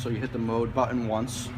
So you hit the mode button once.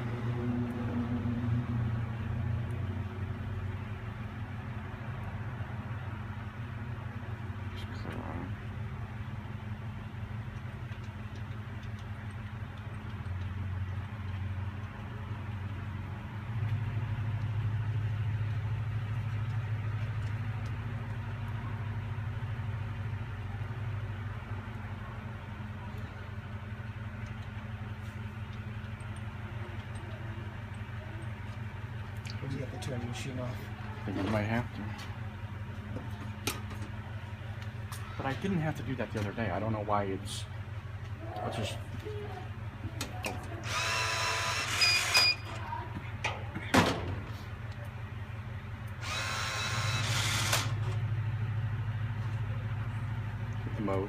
Or do you have to turn the machine off? I think I might have to. But I didn't have to do that the other day. I don't know why it's just... Hit the mode.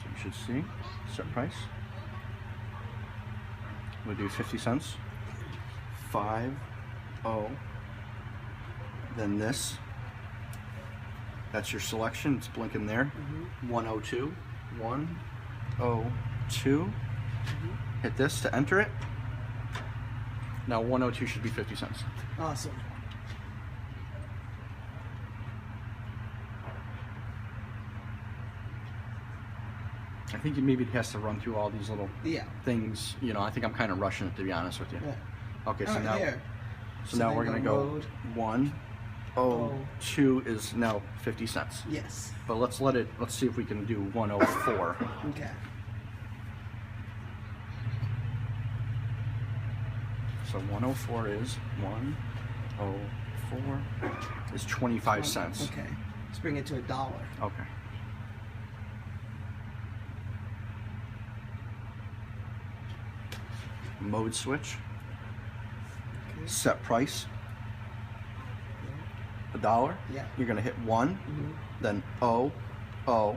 So you should see set price. We'll do 50 cents. 50. Then this. That's your selection. It's blinking there. 102. 102. Hit this to enter it. Now 102 should be 50 cents. Awesome. I think maybe it has to run through all these little Yeah. things. You know, I think I'm kind of rushing it, to be honest with you. Yeah. Okay, so Alright, now, here. so now then we're gonna go mode. 102 is now 50 cents. Yes. But let's see if we can do 104. Okay. So 104 is 104 is 25 cents. Okay. Let's bring it to $1. Okay. Mode switch. Okay. Set price. Yeah. $1. Yeah. You're gonna hit 1, then O. Okay.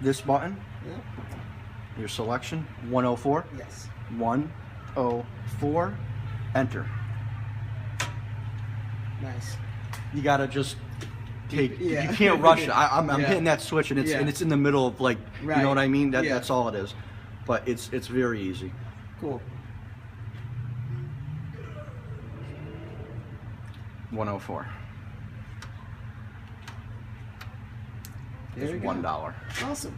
This button, Yeah. your selection, 104. Yes. 104. Enter. Nice. You gotta just take. Yeah. You can't rush it. I'm Yeah. hitting that switch, and it's in the middle of, like, you Right. know what I mean. Yeah. That's all it is. But it's very easy. Cool. 104. There It's we go. $1. Awesome.